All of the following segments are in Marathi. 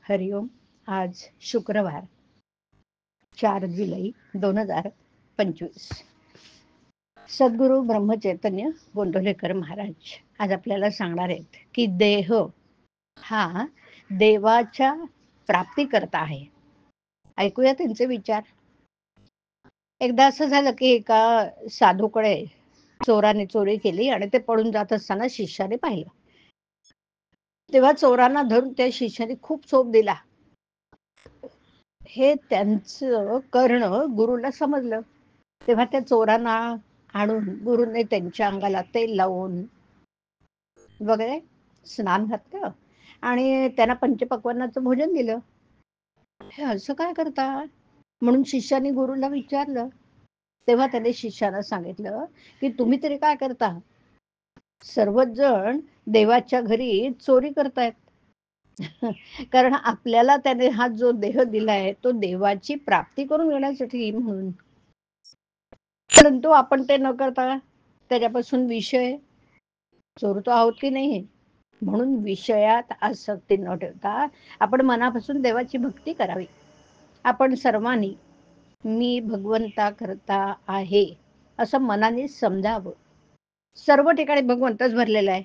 हरिओम. आज शुक्रवार 4 जुलै 2025. सद्गुरू ब्रह्मचैतन्य गोंदवलेकर महाराज आज आपल्याला सांगणार आहेत की देह हा देवाच्या प्राप्तीकरता आहे. ऐकूया त्यांचे विचार. एकदा असं झालं की एका साधूकडे चोराने चोरी केली आणि ते पळून जात असताना शिष्याने पाहिलं. तेव्हा चोरांना धरून त्या शिष्याने खूप चोप दिला. हे त्यांचं करणं गुरुला समजलं. तेव्हा त्या चोरांना आणून गुरुने त्यांच्या अंगाला तेल लावून वगैरे स्नान घातलं आणि त्यांना पंचपक्वान्नाचं भोजन दिलं. हे असं काय करता म्हणून शिष्याने गुरुला विचारलं. तेव्हा त्याने शिष्याला सांगितलं की तुम्ही तरी काय करता? सर्वच जण देवाच्या घरी चोरी करतायत. कारण आपल्याला त्याने हा जो देह दिलाय तो देवाची प्राप्ती करून घेण्यासाठी म्हणून. परंतु आपण ते न करता त्याच्यापासून विषय चोरतो आहोत की नाही. म्हणून विषयात आसक्ती न ठेवता आपण मनापासून देवाची भक्ती करावी. आपण सर्वांनी मी भगवंता करता आहे असं मनाने समजावं. सर्व ठिकाणी भगवंतच भरलेला आहे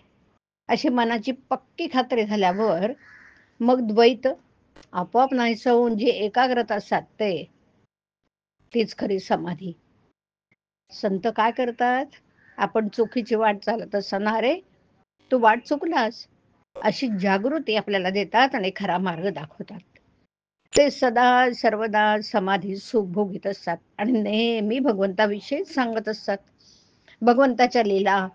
अशी मनाची पक्की खात्री झाल्यावर मग द्वैत आपोआप नाहीसं होऊन जी एकाग्रता साधते तीच खरी समाधी. संत काय करतात? आपण चुकीची वाट चालत असताना अरे तू वाट चुकलास अशी जागृती आपल्याला देतात आणि खरा मार्ग दाखवतात. ते सदा सर्वदा समाधी सुख भोगीत असतात आणि नेहमी भगवंताविषयीच सांगत असतात. भगवंताच्या लीला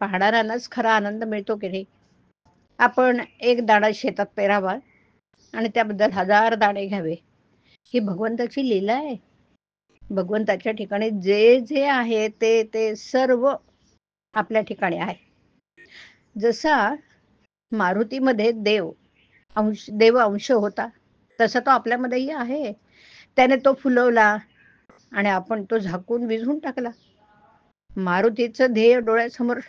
पाहणाऱ्यांनाच खरा आनंद मिळतो की नाही. आपण एक दाणा शेतात पेरावा आणि त्याबद्दल 1000 दाणे घ्यावे, ही भगवंताची लीला आहे. भगवंताच्या ठिकाणी जे जे आहे ते ते सर्व आपल्या ठिकाणी आहे. जसा मारुतीमध्ये देव अंश होता तसा तो आपल्यामध्येही आहे. त्याने तो फुलवला आणि आपण तो झाकून विझून टाकला. मारुतीचं ध्येय डोळ्यासमोर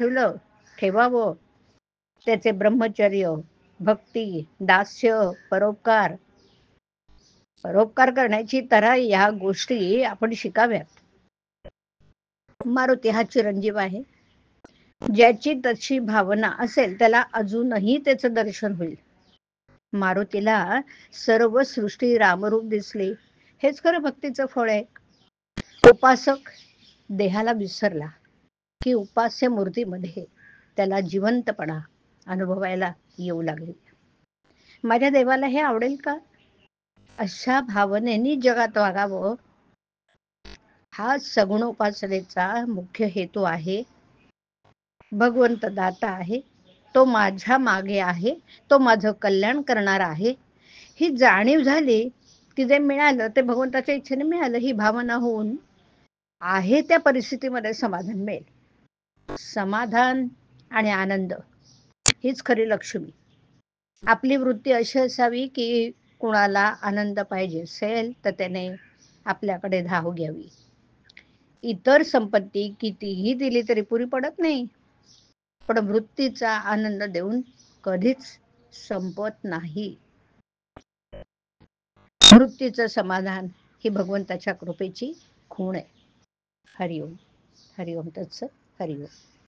ठेवावं. त्याचे ब्रह्मचर्य, भक्ती, दास्य, परोपकार करण्याची तऱ्हा या गोष्टी आपण शिकाव्यात. मारुती हा चिरंजीव आहे. ज्याची तशी भावना असेल त्याला अजूनही त्याचं दर्शन होईल. मारुतीला सर्व सृष्टी रामरूप दिसली. हेच खरं भक्तीचं फळ आहे. उपासक देहाला विसरला की उपास्य मूर्तीमध्ये त्याला जिवंतपणा अनुभवायला येऊ लागली. माझ्या देवाला हे आवडेल का? अशा भावनेनी जगात वागावं हा सगुणोपासनेचा मुख्य हेतू आहे. भगवंत दाता आहे, तो माझ्या मागे आहे, तो माझं कल्याण करणार आहे, ही जाणीव झाली की जे मिळालं ते भगवंताच्या इच्छेने मिळालं ही भावना होऊन आहे त्या परिस्थितीमध्ये समाधान मिळेल. समाधान आणि आनंद हीच खरी लक्ष्मी. आपली वृत्ती अशी असावी की कुणाला आनंद पाहिजे असेल तर त्याने आपल्याकडे धाव घ्यावी. इतर संपत्ती कितीही दिली तरी पुरी पडत नाही, पण वृत्तीचा आनंद देऊन कधीच संपत नाही. वृत्तीचं समाधान ही भगवंताच्या कृपेची खूण आहे. हरिओम. हरिओम तत्सत. हरिओम.